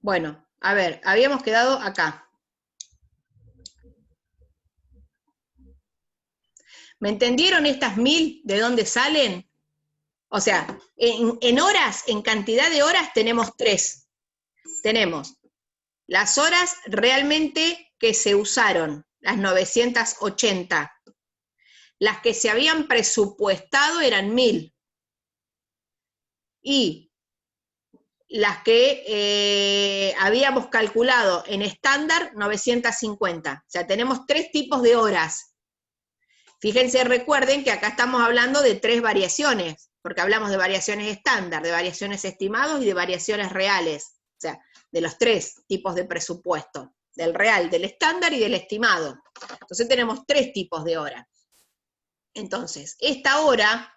Bueno, a ver, habíamos quedado acá. ¿Me entendieron estas 1000 de dónde salen? O sea, en horas, en cantidad de horas tenemos 3. Tenemos las horas realmente que se usaron, las 980. Las que se habían presupuestado eran 1000. Y las que habíamos calculado en estándar, 950. O sea, tenemos 3 tipos de horas. Fíjense, recuerden que acá estamos hablando de 3 variaciones, porque hablamos de variaciones estándar, de variaciones estimados y de variaciones reales. O sea, de los 3 tipos de presupuesto, del real, del estándar y del estimado. Entonces tenemos 3 tipos de hora. Entonces, esta hora,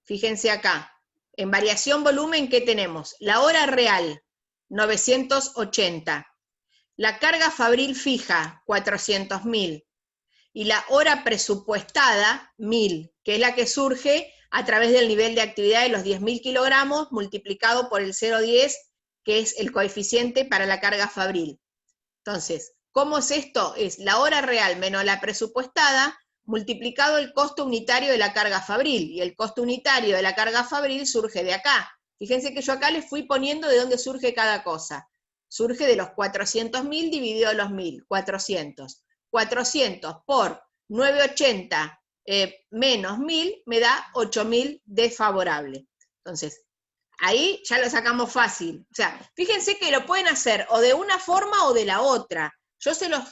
fíjense acá, en variación volumen, ¿qué tenemos? La hora real, 980. La carga fabril fija, 400.000. Y la hora presupuestada, 1000, que es la que surge a través del nivel de actividad de los 10.000 kilogramos multiplicado por el 0,10, que es el coeficiente para la carga fabril. Entonces, ¿cómo es esto? Es la hora real menos la presupuestada multiplicado el costo unitario de la carga fabril. Y el costo unitario de la carga fabril surge de acá. Fíjense que yo acá les fui poniendo de dónde surge cada cosa. Surge de los 400.000 dividido los 1000, 400. 400 por 980 menos 1000 me da 8000 desfavorable. Entonces, ahí ya lo sacamos fácil. O sea, fíjense que lo pueden hacer o de una forma o de la otra. Yo se los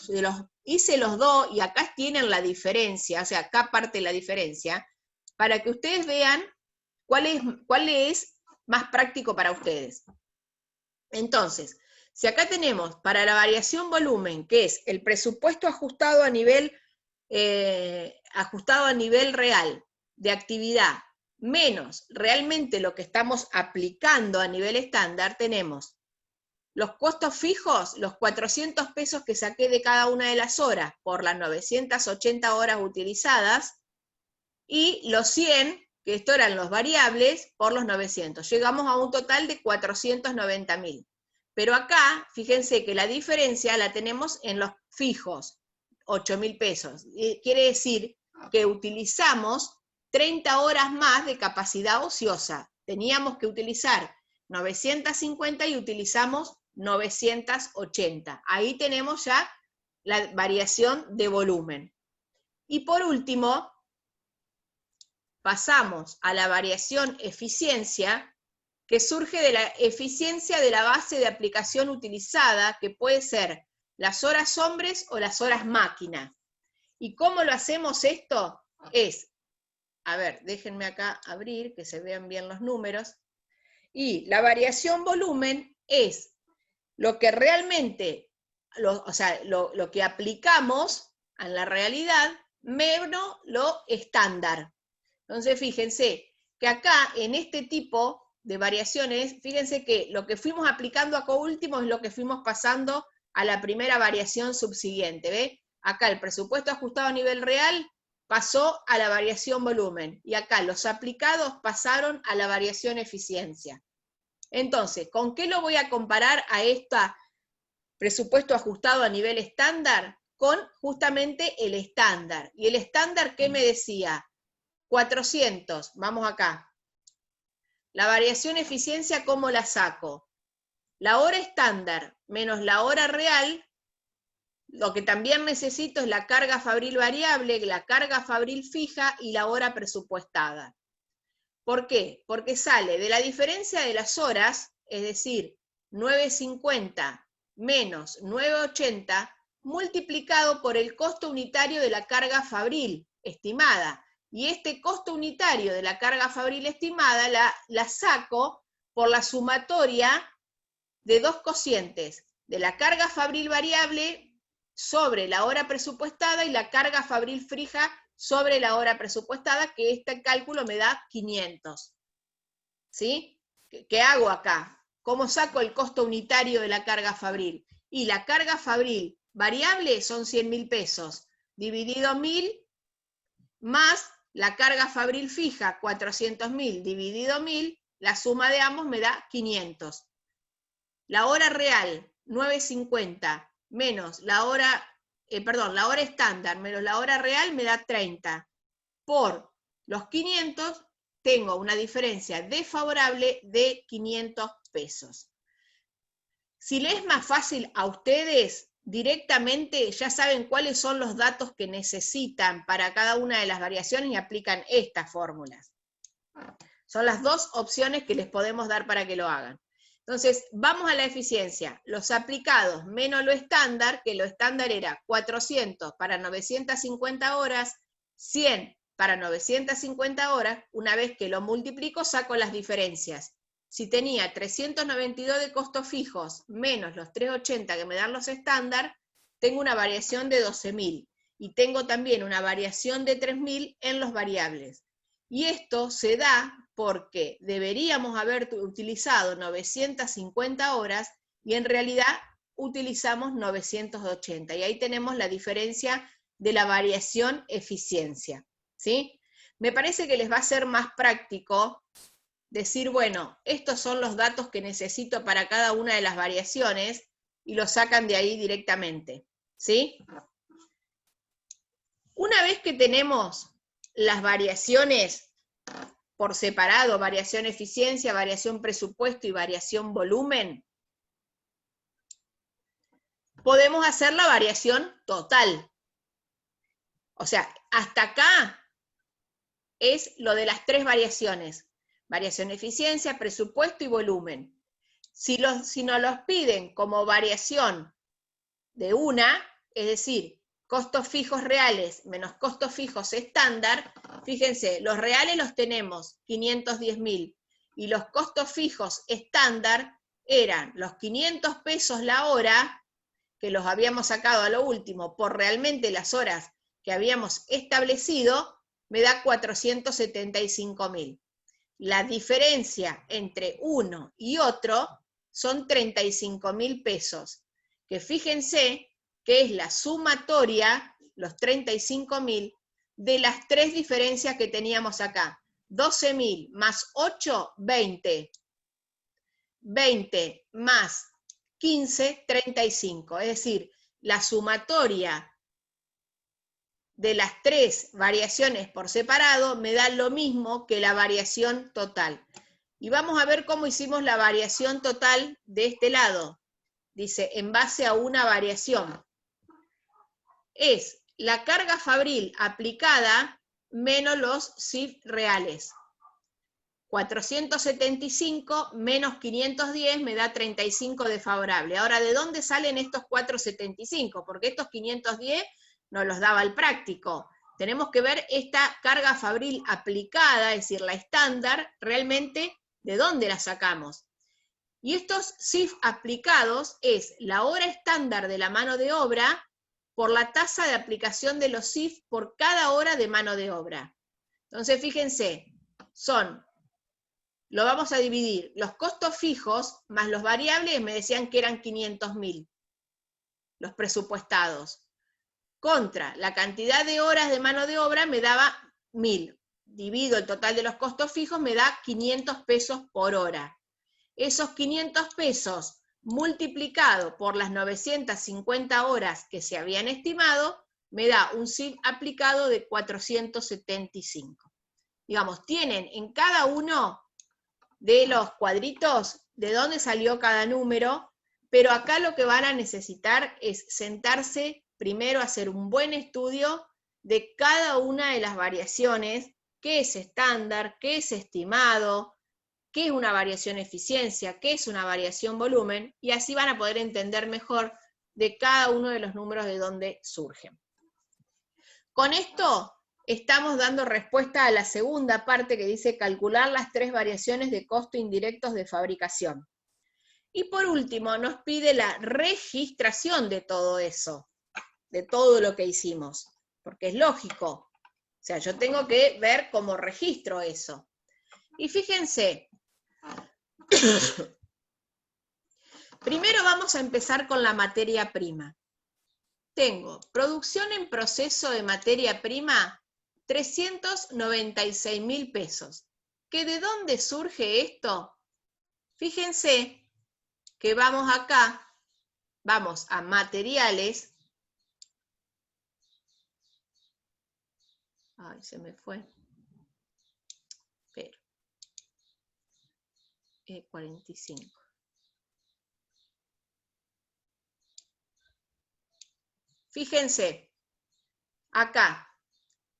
hice los dos y acá tienen la diferencia, o sea, acá parte la diferencia, para que ustedes vean cuál es más práctico para ustedes. Entonces, si acá tenemos para la variación volumen, que es el presupuesto ajustado a nivel real de actividad, menos realmente lo que estamos aplicando a nivel estándar, tenemos los costos fijos, los 400 pesos que saqué de cada una de las horas por las 980 horas utilizadas, y los 100, que esto eran los variables, por los 900. Llegamos a un total de 490.000. Pero acá, fíjense que la diferencia la tenemos en los fijos, 8.000 pesos. Quiere decir que utilizamos 30 horas más de capacidad ociosa. Teníamos que utilizar 950 y utilizamos 980. Ahí tenemos ya la variación de volumen. Y por último, pasamos a la variación eficiencia, que surge de la eficiencia de la base de aplicación utilizada, que puede ser las horas hombres o las horas máquina. ¿Y cómo lo hacemos esto? Es, a ver, déjenme acá abrir, que se vean bien los números, y la variación volumen es lo que realmente, lo que aplicamos en la realidad, menos lo estándar. Entonces, fíjense que acá, en este tipo de variaciones, fíjense que lo que fuimos aplicando acá último es lo que fuimos pasando a la primera variación subsiguiente, ¿ve? Acá el presupuesto ajustado a nivel real pasó a la variación volumen, y acá los aplicados pasaron a la variación eficiencia. Entonces, ¿con qué lo voy a comparar a este presupuesto ajustado a nivel estándar? Con justamente el estándar. ¿Y el estándar qué me decía? 400, vamos acá. La variación eficiencia, ¿cómo la saco? La hora estándar menos la hora real, lo que también necesito es la carga fabril variable, la carga fabril fija y la hora presupuestada. ¿Por qué? Porque sale de la diferencia de las horas, es decir, 950 menos 980, multiplicado por el costo unitario de la carga fabril estimada. Y este costo unitario de la carga fabril estimada la saco por la sumatoria de dos cocientes, de la carga fabril variable sobre la hora presupuestada y la carga fabril fija sobre la hora presupuestada, que este cálculo me da 500. ¿Sí? ¿Qué hago acá? ¿Cómo saco el costo unitario de la carga fabril? Y la carga fabril variable son 100.000 pesos, dividido 1000, más la carga fabril fija, 400.000, dividido 1000, La suma de ambos me da 500. La hora real, 9.50, menos la hora, la hora estándar menos la hora real me da 30. Por los 500 tengo una diferencia desfavorable de 500 pesos. Si les es más fácil a ustedes, directamente ya saben cuáles son los datos que necesitan para cada una de las variaciones y aplican estas fórmulas. Son las dos opciones que les podemos dar para que lo hagan. Entonces, vamos a la eficiencia. Los aplicados menos lo estándar, que lo estándar era 400 para 950 horas, 100 para 950 horas. Una vez que lo multiplico, saco las diferencias. Si tenía 392 de costos fijos menos los 380 que me dan los estándar, tengo una variación de 12.000. Y tengo también una variación de 3.000 en los variables. Y esto se da porque deberíamos haber utilizado 950 horas y en realidad utilizamos 980. Y ahí tenemos la diferencia de la variación eficiencia, ¿sí? Me parece que les va a ser más práctico decir, bueno, estos son los datos que necesito para cada una de las variaciones y los sacan de ahí directamente, ¿sí? Una vez que tenemos las variaciones por separado, variación eficiencia, variación presupuesto y variación volumen, podemos hacer la variación total. O sea, hasta acá es lo de las tres variaciones. Variación eficiencia, presupuesto y volumen. Si nos los piden como variación de una, es decir, costos fijos reales menos costos fijos estándar, fíjense, los reales los tenemos 510.000 y los costos fijos estándar eran los 500 pesos la hora, que los habíamos sacado a lo último por realmente las horas que habíamos establecido, me da 475.000. La diferencia entre uno y otro son 35.000 pesos, que fíjense que es la sumatoria, los 35.000, de las tres diferencias que teníamos acá. 12.000 más 8, 20. 20 más 15, 35. Es decir, la sumatoria de las tres variaciones por separado me da lo mismo que la variación total. Y vamos a ver cómo hicimos la variación total de este lado. Dice, en base a una variación. Es la carga fabril aplicada menos los CIF reales. 475 menos 510 me da 35 de favorable. Ahora, ¿de dónde salen estos 475? Porque estos 510 nos los daba el práctico. Tenemos que ver esta carga fabril aplicada, es decir, la estándar, realmente, ¿de dónde la sacamos? Y estos CIF aplicados es la hora estándar de la mano de obra por la tasa de aplicación de los CIF por cada hora de mano de obra. Entonces, fíjense, lo vamos a dividir, los costos fijos más los variables me decían que eran 500.000, los presupuestados, contra la cantidad de horas de mano de obra me daba 1.000, divido el total de los costos fijos, me da 500 pesos por hora. Esos 500 pesos multiplicado por las 950 horas que se habían estimado, me da un CIF aplicado de 475. Digamos, tienen en cada uno de los cuadritos de dónde salió cada número, pero acá lo que van a necesitar es sentarse primero a hacer un buen estudio de cada una de las variaciones, qué es estándar, qué es estimado, qué es una variación eficiencia, qué es una variación volumen, y así van a poder entender mejor de cada uno de los números de dónde surgen. Con esto estamos dando respuesta a la segunda parte que dice calcular las tres variaciones de costo indirectos de fabricación. Y por último nos pide la registración de todo eso, de todo lo que hicimos, porque es lógico. O sea, yo tengo que ver cómo registro eso. Y fíjense, primero vamos a empezar con la materia prima. Tengo producción en proceso de materia prima, 396.000 pesos. ¿Que de dónde surge esto? Fíjense que vamos acá, vamos a materiales. Ay, se me fue. Pero. 45. Fíjense, acá,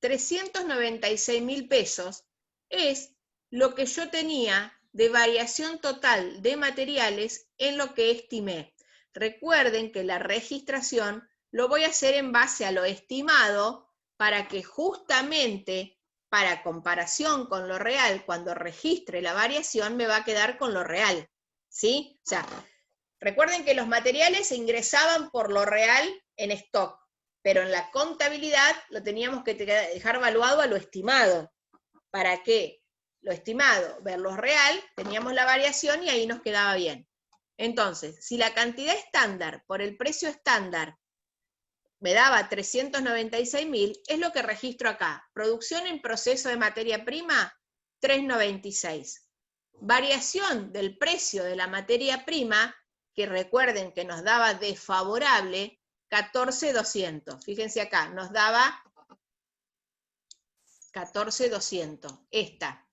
396.000 pesos es lo que yo tenía de variación total de materiales en lo que estimé. Recuerden que la registración lo voy a hacer en base a lo estimado para que justamente para comparación con lo real, cuando registre la variación me va a quedar con lo real, ¿sí? O sea, recuerden que los materiales se ingresaban por lo real en stock, pero en la contabilidad lo teníamos que dejar evaluado a lo estimado. ¿Para qué? Lo estimado, ver lo real, teníamos la variación y ahí nos quedaba bien. Entonces, si la cantidad estándar por el precio estándar me daba 396.000, es lo que registro acá. Producción en proceso de materia prima, 396. Variación del precio de la materia prima, que recuerden que nos daba desfavorable, 14.200. Fíjense acá, nos daba 14.200. Esta,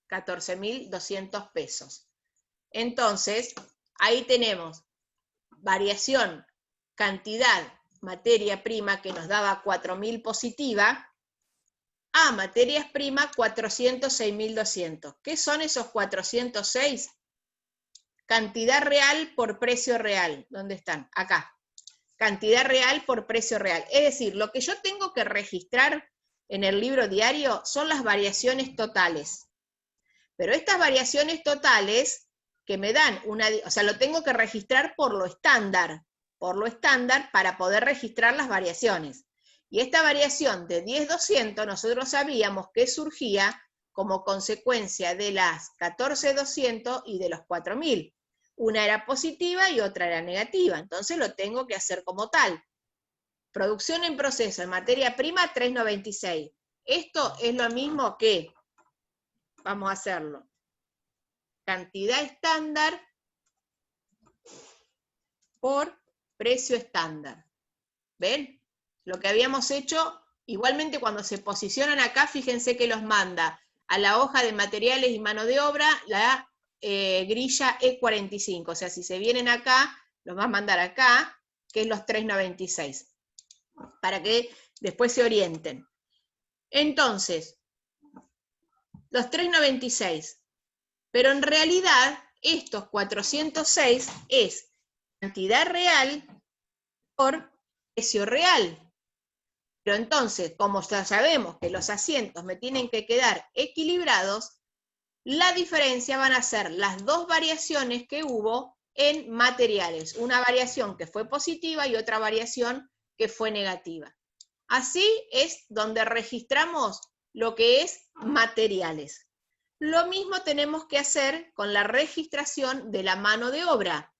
14.200 pesos. Entonces, ahí tenemos variación, cantidad, materia prima que nos daba 4.000 positiva, a materias primas 406.200. ¿Qué son esos 406? Cantidad real por precio real. ¿Dónde están? Acá. Cantidad real por precio real. Es decir, lo que yo tengo que registrar en el libro diario son las variaciones totales. Pero estas variaciones totales que me dan una, o sea, lo tengo que registrar por lo estándar para poder registrar las variaciones. Y esta variación de 10.200 nosotros sabíamos que surgía como consecuencia de las 14.200 y de los 4.000. Una era positiva y otra era negativa, entonces lo tengo que hacer como tal. Producción en proceso en materia prima, 396. Esto es lo mismo que, vamos a hacerlo, cantidad estándar por precio estándar. ¿Ven? Lo que habíamos hecho, igualmente cuando se posicionan acá, fíjense que los manda a la hoja de materiales y mano de obra la grilla E45. O sea, si se vienen acá, los va a mandar acá, que es los 396. Para que después se orienten. Entonces, los 396. Pero en realidad, estos 406 es cantidad real por precio real. Pero entonces, como ya sabemos que los asientos me tienen que quedar equilibrados, la diferencia van a ser las dos variaciones que hubo en materiales. Una variación que fue positiva y otra variación que fue negativa. Así es donde registramos lo que es materiales. Lo mismo tenemos que hacer con la registración de la mano de obra.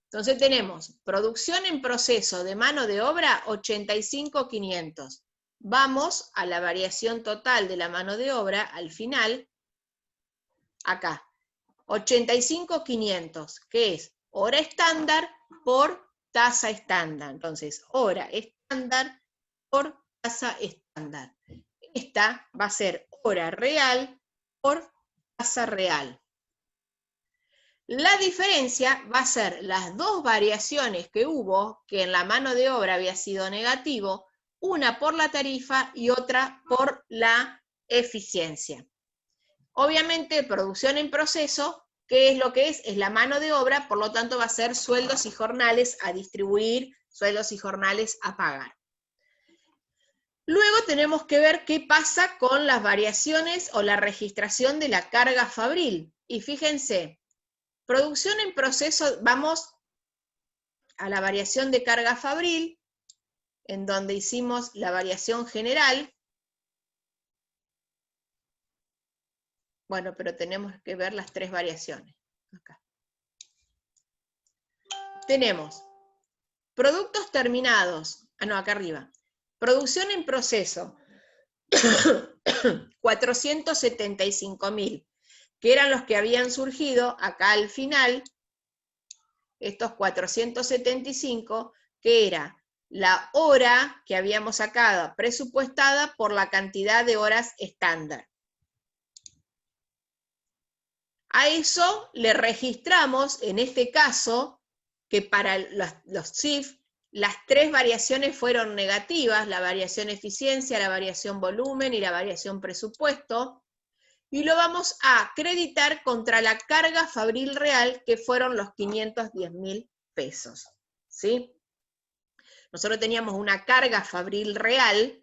Entonces tenemos producción en proceso de mano de obra 85.500. Vamos a la variación total de la mano de obra al final, acá, 85.500, que es hora estándar por tasa estándar. Entonces, hora estándar por tasa estándar. Esta va a ser hora real por tasa real. La diferencia va a ser las dos variaciones que hubo, que en la mano de obra había sido negativo, una por la tarifa y otra por la eficiencia. Obviamente, producción en proceso, ¿qué es lo que es? Es la mano de obra, por lo tanto va a ser sueldos y jornales a distribuir, sueldos y jornales a pagar. Luego tenemos que ver qué pasa con las variaciones o la registración de la carga fabril. Y fíjense, producción en proceso, vamos a la variación de carga fabril, en donde hicimos la variación general. Bueno, pero tenemos que ver las tres variaciones. Acá. Tenemos productos terminados, acá arriba. Producción en proceso, 475.000. que eran los que habían surgido acá al final, estos 475, que era la hora que habíamos sacado presupuestada por la cantidad de horas estándar. A eso le registramos, en este caso, que para los CIF, las tres variaciones fueron negativas, la variación eficiencia, la variación volumen y la variación presupuesto, y lo vamos a acreditar contra la carga fabril real, que fueron los 510.000 pesos, ¿sí? Nosotros teníamos una carga fabril real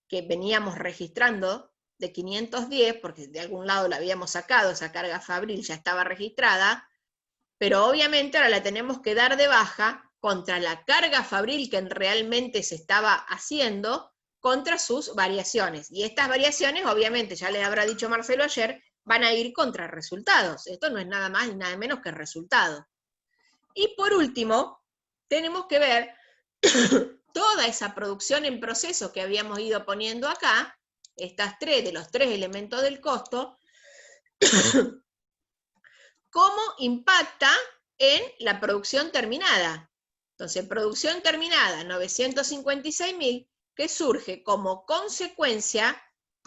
que veníamos registrando de 510, porque de algún lado la habíamos sacado, esa carga fabril ya estaba registrada, pero obviamente ahora la tenemos que dar de baja contra la carga fabril que realmente se estaba haciendo, contra sus variaciones. Y estas variaciones, obviamente, ya les habrá dicho Marcelo ayer, van a ir contra resultados. Esto no es nada más ni nada menos que resultado. Y por último, tenemos que ver toda esa producción en proceso que habíamos ido poniendo acá, estas tres, de los tres elementos del costo, cómo impacta en la producción terminada. Entonces, producción terminada, 956.000, que surge como consecuencia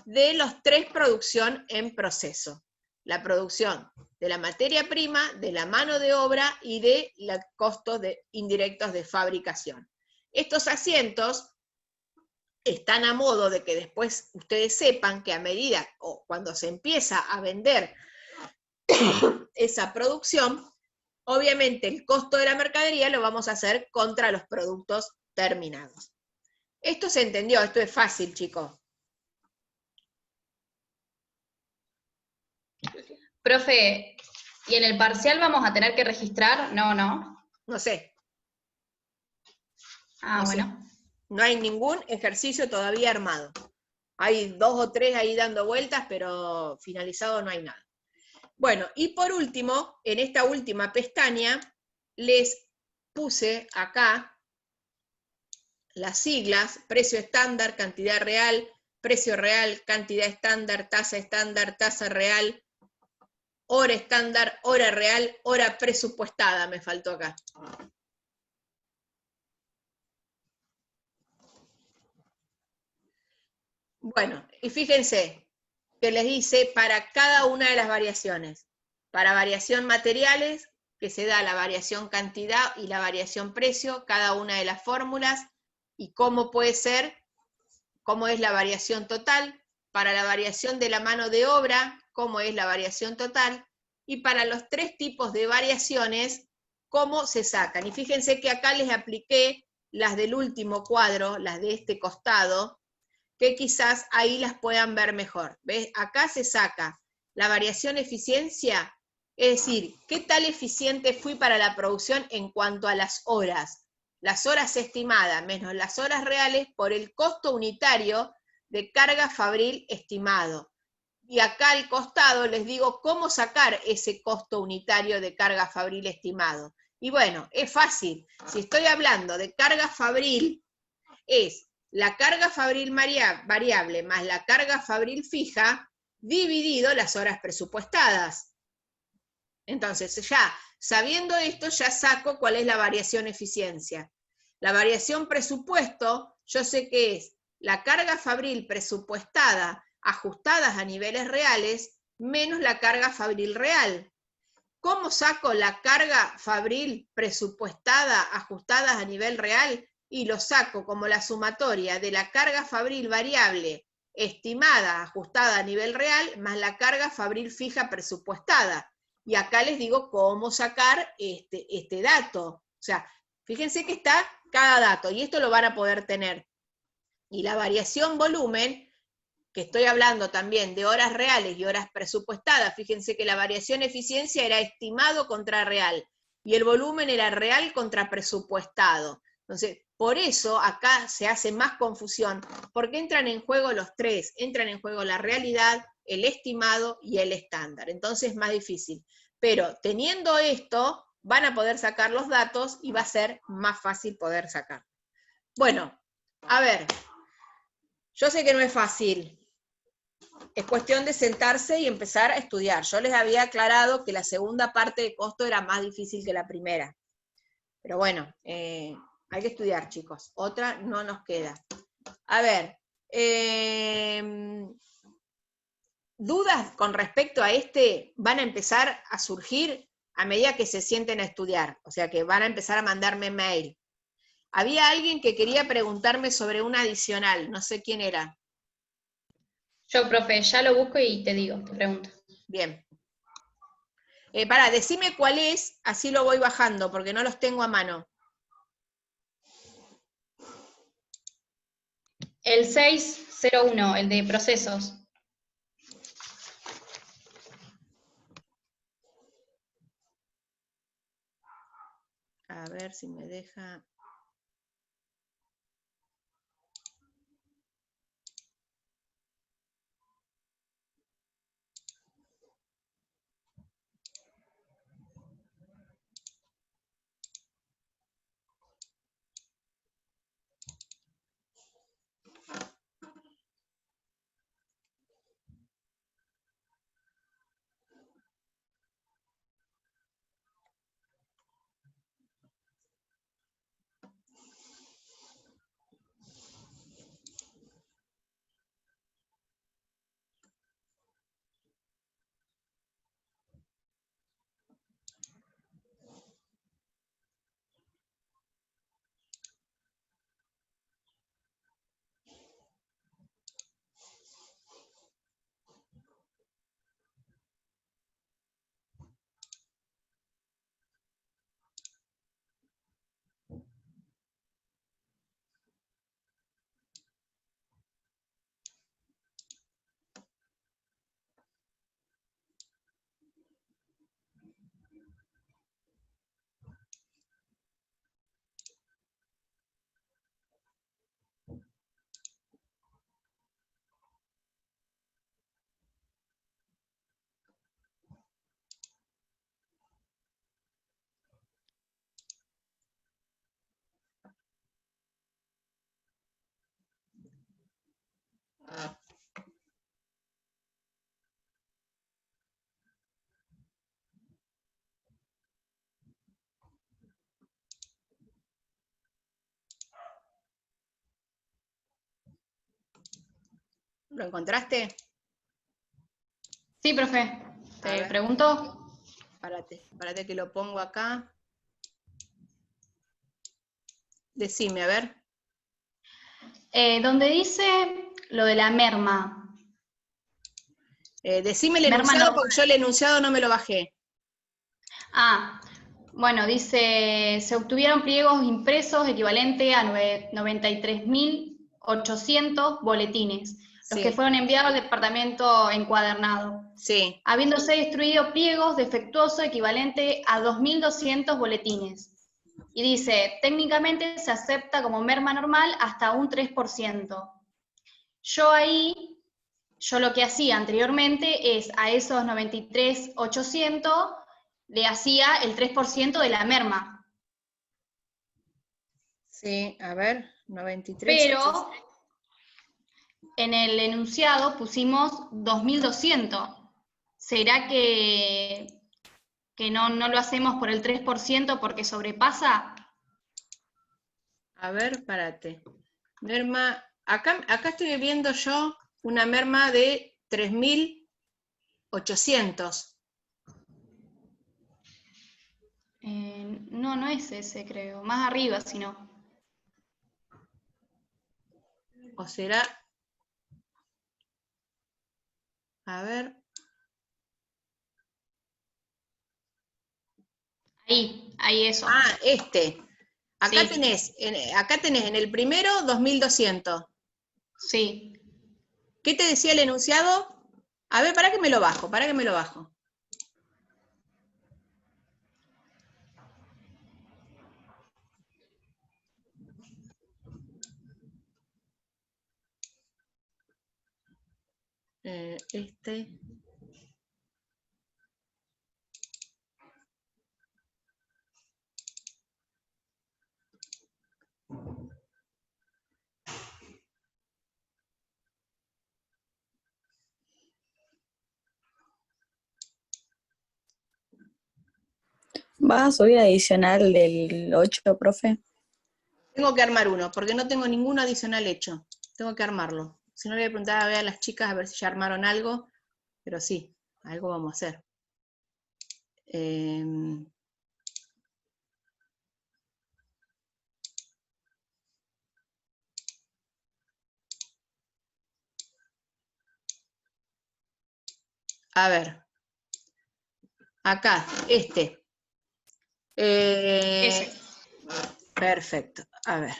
de los tres producción en proceso. La producción de la materia prima, de la mano de obra y de los costos indirectos de fabricación. Estos asientos están a modo de que después ustedes sepan que a medida o cuando se empieza a vender esa producción, obviamente el costo de la mercadería lo vamos a hacer contra los productos terminados. Esto se entendió, esto es fácil, chicos. Profe, ¿y en el parcial vamos a tener que registrar? No. No sé. Ah, no bueno. sé. No hay ningún ejercicio todavía armado. Hay 2 o 3 ahí dando vueltas, pero finalizado no hay nada. Bueno, y por último, en esta última pestaña, les puse acá las siglas: precio estándar, cantidad real, precio real, cantidad estándar, tasa real, hora estándar, hora real, hora presupuestada, me faltó acá. Bueno, y fíjense que les dice para cada una de las variaciones. Para variación materiales, que se da la variación cantidad y la variación precio, cada una de las fórmulas, y cómo puede ser, cómo es la variación total. Para la variación de la mano de obra, cómo es la variación total. Y para los tres tipos de variaciones, cómo se sacan. Y fíjense que acá les apliqué las del último cuadro, las de este costado, que quizás ahí las puedan ver mejor. ¿Ves? Acá se saca la variación eficiencia, es decir, ¿qué tal eficiente fui para la producción en cuanto a las horas? Las horas estimadas menos las horas reales por el costo unitario de carga fabril estimado. Y acá al costado les digo cómo sacar ese costo unitario de carga fabril estimado. Y bueno, es fácil. Si estoy hablando de carga fabril, es la carga fabril variable más la carga fabril fija dividido las horas presupuestadas. Entonces, ya sabiendo esto, ya saco cuál es la variación eficiencia. La variación presupuesto, yo sé que es la carga fabril presupuestada ajustadas a niveles reales menos la carga fabril real. ¿Cómo saco la carga fabril presupuestada ajustadas a nivel real? Y lo saco como la sumatoria de la carga fabril variable estimada ajustada a nivel real más la carga fabril fija presupuestada. Y acá les digo cómo sacar este dato. O sea, fíjense que está cada dato y esto lo van a poder tener. Y la variación volumen, que estoy hablando también de horas reales y horas presupuestadas, fíjense que la variación eficiencia era estimado contra real, y el volumen era real contra presupuestado. Entonces, por eso acá se hace más confusión, porque entran en juego los tres, entran en juego la realidad, el estimado y el estándar. Entonces es más difícil. Pero teniendo esto, van a poder sacar los datos y va a ser más fácil poder sacar. Bueno, a ver, yo sé que no es fácil, es cuestión de sentarse y empezar a estudiar. Yo les había aclarado que la segunda parte de costo era más difícil que la primera. Pero bueno, hay que estudiar, chicos. Otra no nos queda. A ver, dudas con respecto a este van a empezar a surgir a medida que se sienten a estudiar. O sea que van a empezar a mandarme mail. Había alguien que quería preguntarme sobre un adicional. No sé quién era. Yo, profe, ya lo busco y te digo, te pregunto. Bien. Pará, decime cuál es, así lo voy bajando, porque no los tengo a mano. El 601, el de procesos. A ver si me deja. ¿Lo encontraste? Sí, profe, te pregunto. Párate que lo pongo acá. Decime, a ver. Donde dice lo de la merma. Decime el Merma enunciado normal. porque yo el enunciado no me lo bajé. Ah, bueno, dice, se obtuvieron pliegos impresos equivalente a 93.800 boletines, los que Sí, fueron enviados al departamento encuadernado, sí. habiéndose distribuido pliegos defectuosos equivalente a 2.200 boletines. Y dice, técnicamente se acepta como merma normal hasta un 3%. Yo lo que hacía anteriormente es a esos 93.800 le hacía el 3% de la merma. Sí, a ver, 93. Pero en el enunciado pusimos 2.200. ¿Será que no lo hacemos por el 3% porque sobrepasa? A ver, párate. Merma, acá estoy viendo yo una merma de 3.800. No, no es ese, creo. Más arriba, si no. ¿O será? A ver. Ahí eso. Ah, este. Acá Sí, tenés, en el primero 2.200. sí. ¿Qué te decía el enunciado? A ver, para que me lo bajo. Este. ¿Vas a subir adicional del 8, profe? Tengo que armar uno, porque no tengo ninguno adicional hecho. Tengo que armarlo. Si no, le voy a preguntar a las chicas a ver si ya armaron algo, pero sí, algo vamos a hacer. A ver, acá, este. Ese. Perfecto, a ver.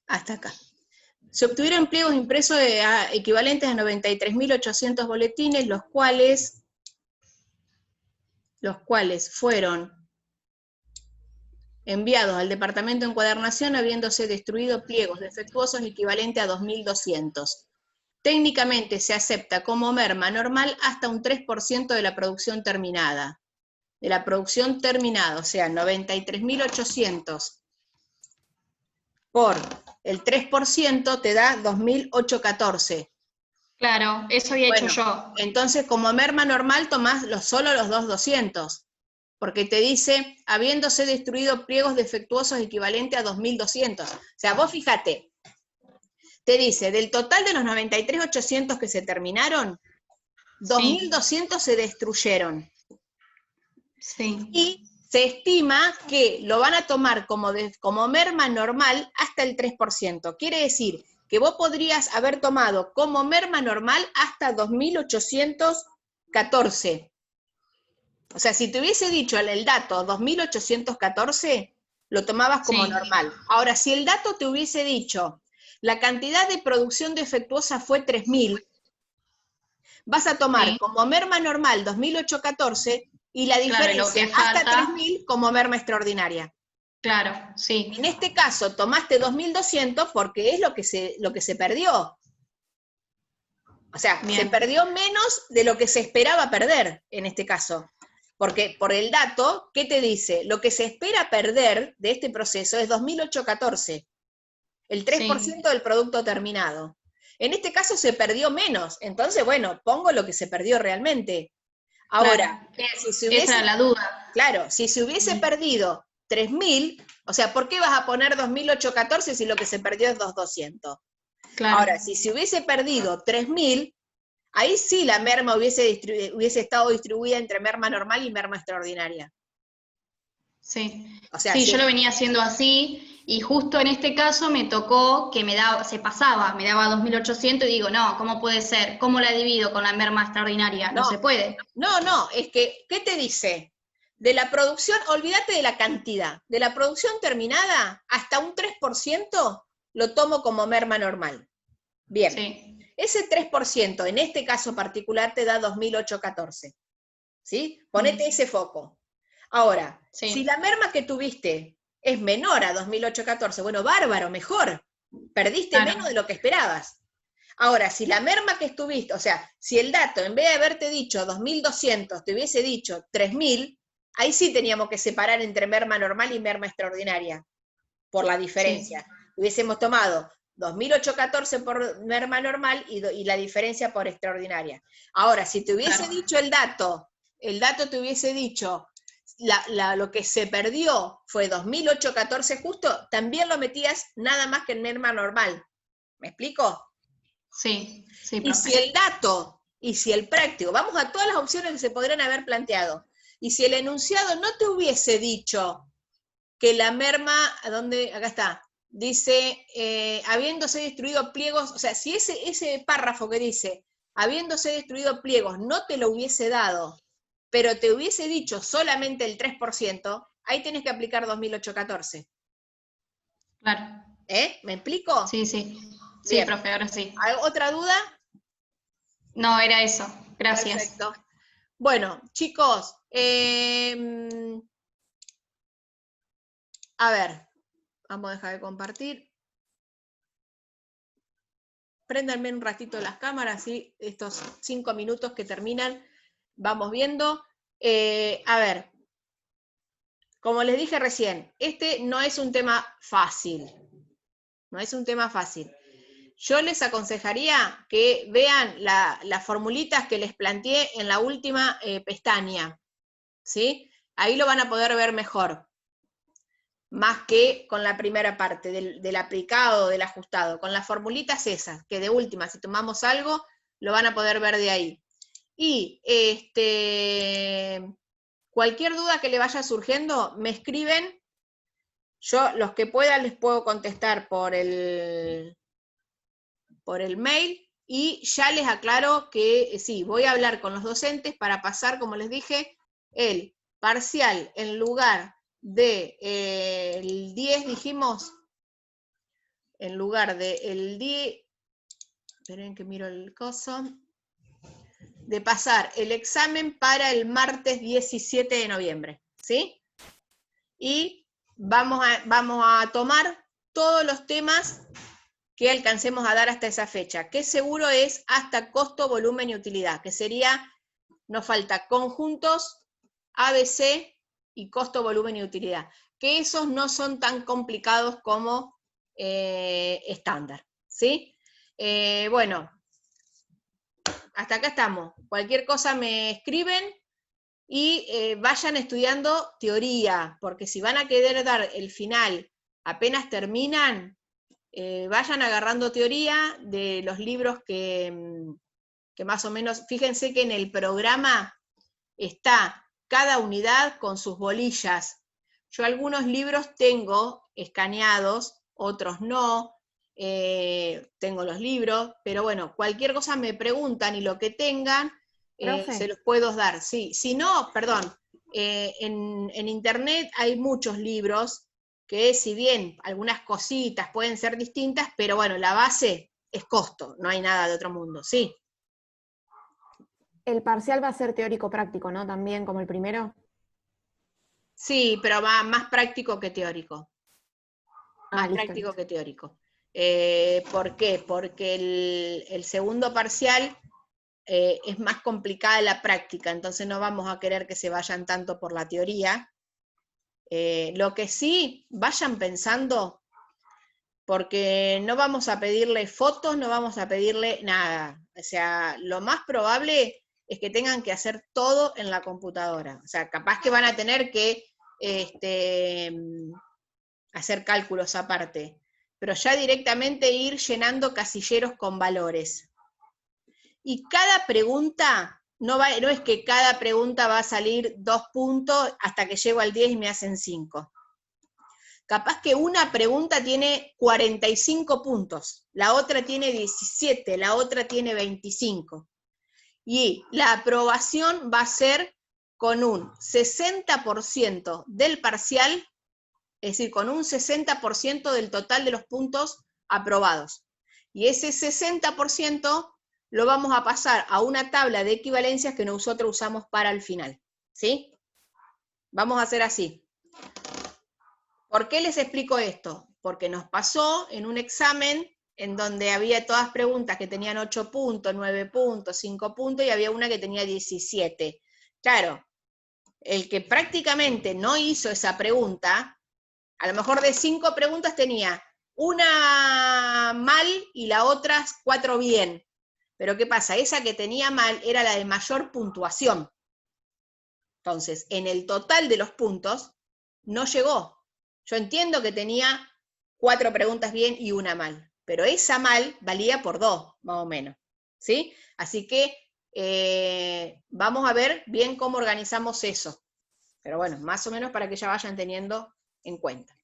Hasta acá. Se obtuvieron pliegos impresos equivalentes a 93.800 boletines, los cuales fueron enviados al Departamento de Encuadernación habiéndose destruido pliegos defectuosos equivalentes a 2.200. Técnicamente se acepta como merma normal hasta un 3% de la producción terminada. De la producción terminada, o sea, 93.800 por el 3% te da 2.814. Claro, eso había hecho yo. Entonces, como merma normal, tomás solo los 2.200, porque te dice, habiéndose destruido pliegos defectuosos equivalentes a 2.200. O sea, vos fíjate, te dice, del total de los 93.800 que se terminaron, 2.200 se destruyeron. Sí. Y se estima que lo van a tomar como merma normal hasta el 3%. Quiere decir que vos podrías haber tomado como merma normal hasta 2.814. O sea, si te hubiese dicho el dato 2.814, lo tomabas como normal. Ahora, si el dato te hubiese dicho la cantidad de producción defectuosa fue 3.000, vas a tomar como merma normal 2.814 y la diferencia hasta 3.000 como merma extraordinaria. Claro, sí. En este caso tomaste 2.200 porque es lo que se perdió. O sea, se perdió menos de lo que se esperaba perder en este caso. Porque por el dato, ¿qué te dice? Lo que se espera perder de este proceso es 2.814, el 3% del producto terminado. En este caso se perdió menos, entonces, bueno, pongo lo que se perdió realmente. Ahora, claro, si se hubiese, esa era la duda. Claro, si se hubiese perdido 3.000, o sea, ¿por qué vas a poner 2.814 si lo que se perdió es 2.200? Claro. Ahora, si se hubiese perdido 3.000, ahí sí la merma hubiese estado distribuida entre merma normal y merma extraordinaria. Sí, o sea, sí, yo lo venía haciendo así, y justo en este caso me tocó que me daba 2.800 y digo, no, ¿cómo puede ser? ¿Cómo la divido con la merma extraordinaria? No se puede. No, es que, ¿qué te dice? De la producción, olvídate de la cantidad, de la producción terminada, hasta un 3% lo tomo como merma normal. Bien, sí. Ese 3% en este caso particular te da 2.814, ¿sí? Ponete ese foco. Ahora, si la merma que tuviste es menor a 2.814, bueno, bárbaro, mejor, perdiste menos de lo que esperabas. Ahora, si la merma que estuviste, o sea, si el dato, en vez de haberte dicho 2.200, te hubiese dicho 3.000, ahí sí teníamos que separar entre merma normal y merma extraordinaria, por la diferencia. Hubiésemos tomado 2.814 por merma normal y la diferencia por extraordinaria. Ahora, si te hubiese dicho el dato te hubiese dicho, lo que se perdió fue 2.814 justo, también lo metías nada más que en merma normal. ¿Me explico? Sí, sí, profe. Y si el dato, y si el práctico, vamos a todas las opciones que se podrían haber planteado, y si el enunciado no te hubiese dicho que la merma, acá está, dice, habiéndose destruido pliegos, o sea, si ese párrafo que dice, habiéndose destruido pliegos, no te lo hubiese dado, pero te hubiese dicho solamente el 3%, ahí tienes que aplicar 2.814. Claro. ¿Me explico? Sí, sí. Sí, Bien. profe, ahora sí. ¿Otra duda? No, era eso. Gracias. Perfecto. Bueno, chicos, a ver, vamos a dejar de compartir. Préndanme un ratito las cámaras, ¿sí? Estos 5 minutos que terminan, vamos viendo. A ver, como les dije recién, este no es un tema fácil. No es un tema fácil. yo les aconsejaría que vean las formulitas que les planteé en la última pestaña, ¿sí? Ahí lo van a poder ver mejor, más que con la primera parte, del aplicado, del ajustado. Con las formulitas esas, que de última, si tomamos algo, lo van a poder ver de ahí. Y cualquier duda que le vaya surgiendo, me escriben. Yo, los que pueda, les puedo contestar por el mail, y ya les aclaro que sí, voy a hablar con los docentes para pasar, como les dije, el parcial en lugar de el 10, dijimos, en lugar de el 10, esperen que miro el coso, de pasar el examen para el martes 17 de noviembre, ¿sí? Y vamos a tomar todos los temas que alcancemos a dar hasta esa fecha, que seguro es hasta costo, volumen y utilidad, que sería, nos falta conjuntos, ABC y costo, volumen y utilidad, que esos no son tan complicados como estándar, ¿sí? Bueno, hasta acá estamos. Cualquier cosa me escriben y vayan estudiando teoría, porque si van a querer dar el final apenas terminan, vayan agarrando teoría de los libros que más o menos, fíjense que en el programa está cada unidad con sus bolillas. Yo algunos libros tengo escaneados, otros no, tengo los libros, pero bueno, cualquier cosa me preguntan y lo que tengan, se los puedo dar. Sí, si no, perdón, en internet hay muchos libros que si bien algunas cositas pueden ser distintas, pero bueno, la base es costo, no hay nada de otro mundo, ¿sí? El parcial va a ser teórico-práctico, ¿no? También como el primero. Sí, pero va más práctico que teórico. Más Listo, práctico listo. que teórico. ¿Por qué? Porque el segundo parcial es más complicada la práctica, entonces no vamos a querer que se vayan tanto por la teoría. Lo que sí, vayan pensando, porque no vamos a pedirle fotos, no vamos a pedirle nada. O sea, lo más probable es que tengan que hacer todo en la computadora. O sea, capaz que van a tener que hacer cálculos aparte, pero ya directamente ir llenando casilleros con valores. Y cada pregunta, no es que cada pregunta va a salir 2 puntos hasta que llego al 10 y me hacen 5. Capaz que una pregunta tiene 45 puntos, la otra tiene 17, la otra tiene 25. Y la aprobación va a ser con un 60% del parcial, es decir, con un 60% del total de los puntos aprobados. Y ese 60% lo vamos a pasar a una tabla de equivalencias que nosotros usamos para el final, ¿sí? Vamos a hacer así. ¿Por qué les explico esto? Porque nos pasó en un examen en donde había todas preguntas que tenían 8 puntos, 9 puntos, 5 puntos, y había una que tenía 17. Claro, el que prácticamente no hizo esa pregunta, a lo mejor de 5 preguntas tenía una mal y las otras 4 bien. Pero ¿qué pasa? Esa que tenía mal era la de mayor puntuación. Entonces, en el total de los puntos, no llegó. Yo entiendo que tenía 4 preguntas bien y una mal, pero esa mal valía por 2, más o menos, ¿sí? Así que vamos a ver bien cómo organizamos eso. Pero bueno, más o menos para que ya vayan teniendo en cuenta.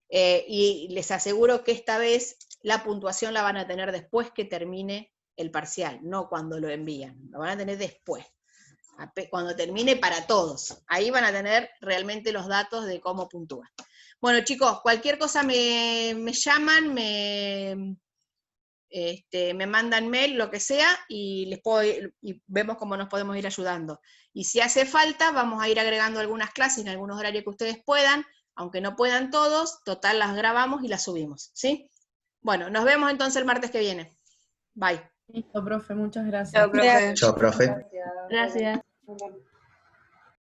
Y les aseguro que esta vez la puntuación la van a tener después que termine el parcial, no cuando lo envían, lo van a tener después, cuando termine para todos. Ahí van a tener realmente los datos de cómo puntúan. Bueno, chicos, cualquier cosa me llaman, me mandan mail, lo que sea, y vemos cómo nos podemos ir ayudando. Y si hace falta, vamos a ir agregando algunas clases en algunos horarios que ustedes puedan, aunque no puedan todos, total las grabamos y las subimos, ¿sí? Bueno, nos vemos entonces el martes que viene. Bye. Listo, profe, muchas gracias. Chao, profe. Gracias. Chao, profe. Gracias.